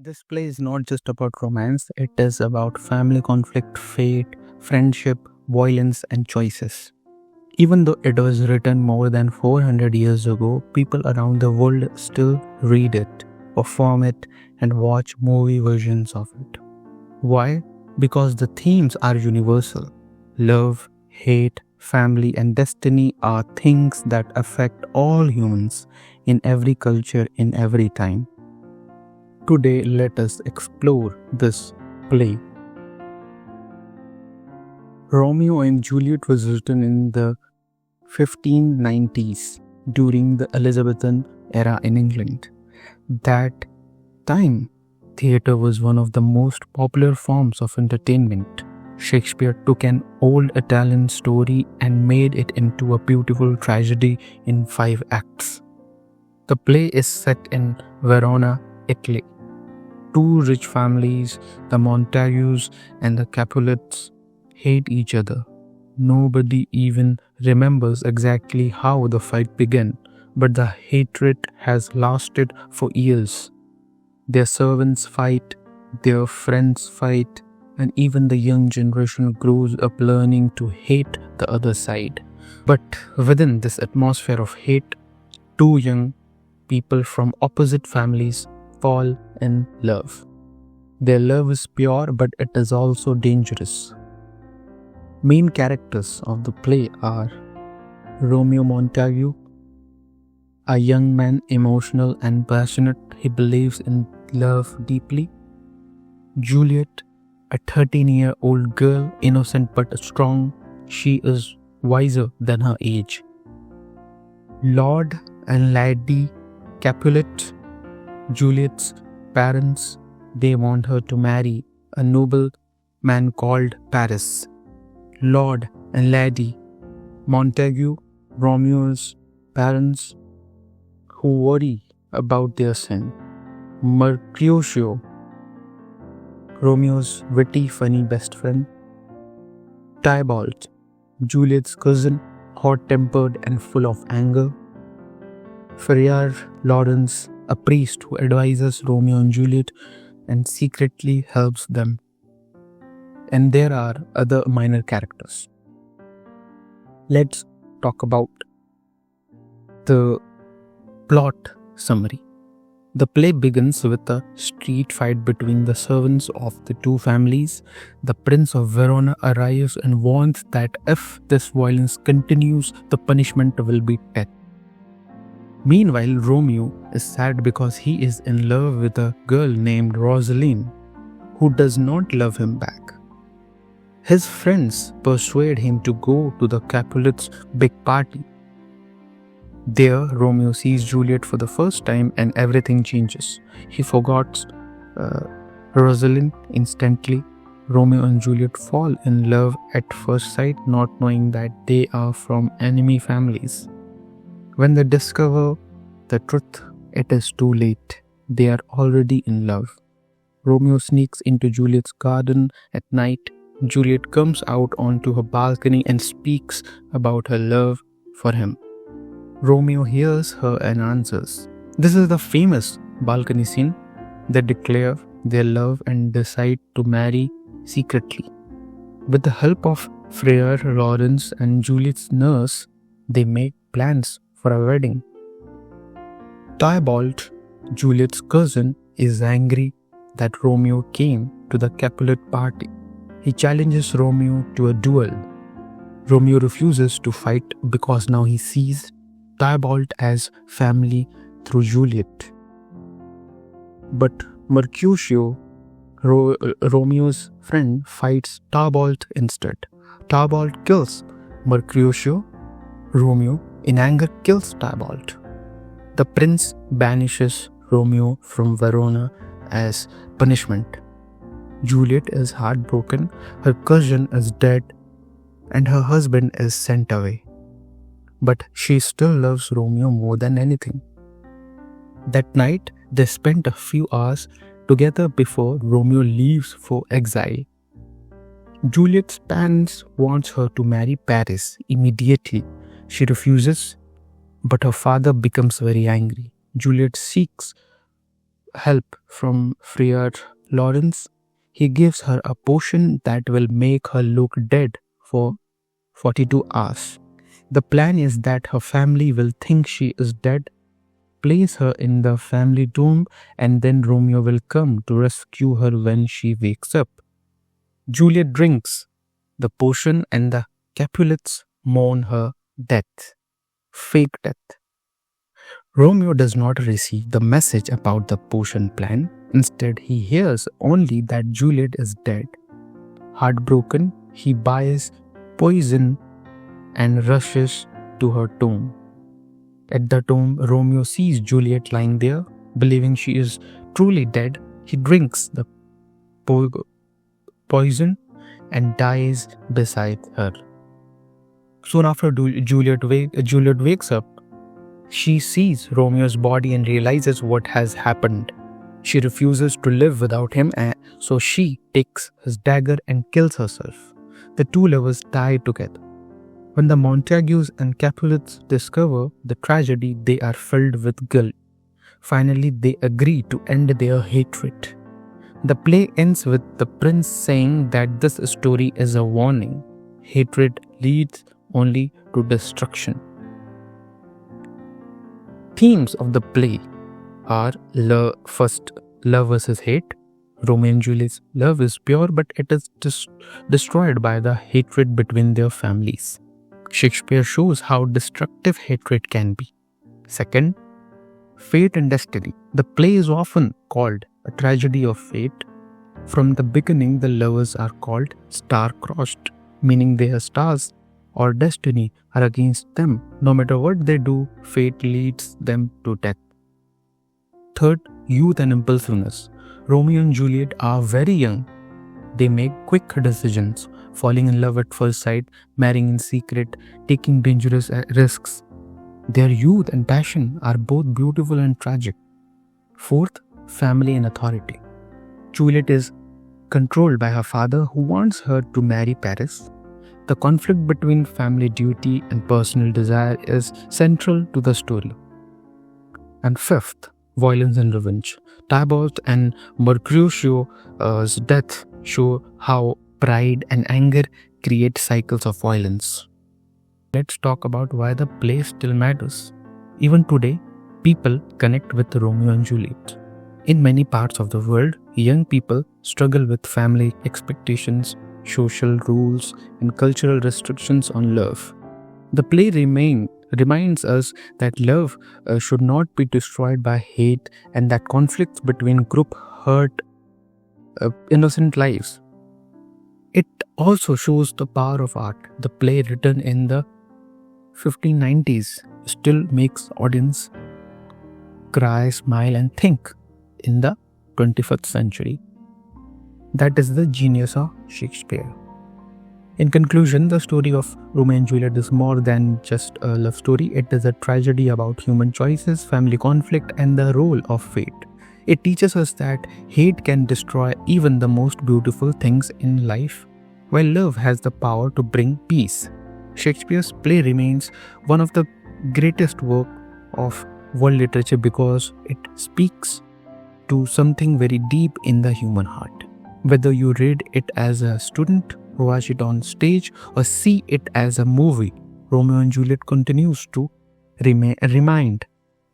This play is not just about romance, it is about family conflict, fate, friendship, violence, and choices. Even though it was written more than 400 years ago, people around the world still read it, perform it, and watch movie versions of it. Why? Because the themes are universal. Love, hate, family, and destiny are things that affect all humans in every culture, in every time. Today, let us explore this play. Romeo and Juliet was written in the 1590s during the Elizabethan era in England. That time, theatre was one of the most popular forms of entertainment. Shakespeare took an old Italian story and made it into a beautiful tragedy in 5 acts. The play is set in Verona, Italy. Two rich families, the Montagues and the Capulets, hate each other. Nobody even remembers exactly how the fight began, but the hatred has lasted for years. Their servants fight, their friends fight, and even the young generation grows up learning to hate the other side. But within this atmosphere of hate, two young people from opposite families fall in love. Their love is pure, but it is also dangerous. Main characters of the play are Romeo Montague, a young man emotional and passionate. He believes in love deeply. Juliet, a 13-year-old girl, innocent but strong. She is wiser than her age. Lord and Lady Capulet, Juliet's parents, they want her to marry a noble man called Paris. Lord and Lady Montague, Romeo's parents, who worry about their son. Mercutio, Romeo's witty, funny best friend. Tybalt, Juliet's cousin, hot-tempered and full of anger. Friar Lawrence, a priest who advises Romeo and Juliet and secretly helps them. And there are other minor characters. Let's talk about the plot summary. The play begins with a street fight between the servants of the two families. The Prince of Verona arrives and warns that if this violence continues, the punishment will be death. Meanwhile, Romeo is sad because he is in love with a girl named Rosaline, who does not love him back. His friends persuade him to go to the Capulets' big party. There, Romeo sees Juliet for the first time and everything changes. He forgets Rosaline instantly. Romeo and Juliet fall in love at first sight, not knowing that they are from enemy families. When they discover the truth, it is too late. They are already in love. Romeo sneaks into Juliet's garden at night. Juliet comes out onto her balcony and speaks about her love for him. Romeo hears her and answers. This is the famous balcony scene. They declare their love and decide to marry secretly. With the help of Friar Lawrence and Juliet's nurse, they make plans for a wedding. Tybalt, Juliet's cousin, is angry that Romeo came to the Capulet party. He challenges Romeo to a duel. Romeo refuses to fight because now he sees Tybalt as family through Juliet. But Mercutio, Romeo's friend, fights Tybalt instead. Tybalt kills Mercutio. Romeo, in anger, kills Tybalt. The prince banishes Romeo from Verona as punishment. Juliet is heartbroken, her cousin is dead, and her husband is sent away. But she still loves Romeo more than anything. That night, they spent a few hours together before Romeo leaves for exile. Juliet's parents want her to marry Paris immediately. She refuses, but her father becomes very angry. Juliet seeks help from Friar Lawrence. He gives her a potion that will make her look dead for 42 hours. The plan is that her family will think she is dead, place her in the family tomb, and then Romeo will come to rescue her when she wakes up. Juliet drinks the potion and the Capulets mourn her death, fake death. Romeo does not receive the message about the potion plan. Instead, he hears only that Juliet is dead. Heartbroken, he buys poison and rushes to her tomb. At the tomb, Romeo sees Juliet lying there. Believing she is truly dead, he drinks the poison and dies beside her. Soon after Juliet wakes up, she sees Romeo's body and realizes what has happened. She refuses to live without him, so she takes his dagger and kills herself. The two lovers die together. When the Montagues and Capulets discover the tragedy, they are filled with guilt. Finally, they agree to end their hatred. The play ends with the prince saying that this story is a warning. Hatred leads only to destruction. Themes of the play are first, love versus hate. Romeo and Juliet's love is pure, but it is destroyed by the hatred between their families. Shakespeare shows how destructive hatred can be. Second, fate and destiny. The play is often called a tragedy of fate. From the beginning, the lovers are called star-crossed, meaning their stars or destiny are against them. No matter what they do, fate leads them to death. Third, youth and impulsiveness. Romeo and Juliet are very young. They make quick decisions, falling in love at first sight, marrying in secret, taking dangerous risks. Their youth and passion are both beautiful and tragic. Fourth, family and authority. Juliet is controlled by her father, who wants her to marry Paris. The conflict between family duty and personal desire is central to the story. And fifth, violence and revenge. Tybalt and Mercutio's death show how pride and anger create cycles of violence. Let's talk about why the play still matters. Even today, people connect with Romeo and Juliet. In many parts of the world, young people struggle with family expectations, social rules, and cultural restrictions on love. The play reminds us that love should not be destroyed by hate, and that conflicts between groups hurt innocent lives. It also shows the power of art. The play, written in the 1590s, still makes audience cry, smile, and think in the 21st century. That is the genius of Shakespeare. In conclusion, the story of Romeo and Juliet is more than just a love story. It is a tragedy about human choices, family conflict, and the role of fate. It teaches us that hate can destroy even the most beautiful things in life, while love has the power to bring peace. Shakespeare's play remains one of the greatest works of world literature because it speaks to something very deep in the human heart. Whether you read it as a student, watch it on stage, or see it as a movie, Romeo and Juliet continues to remind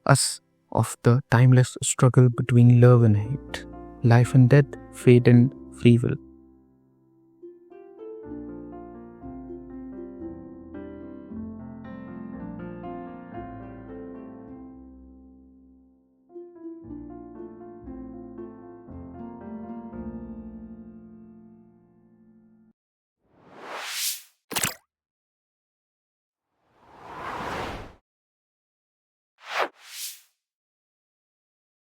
us of the timeless struggle between love and hate, life and death, fate and free will.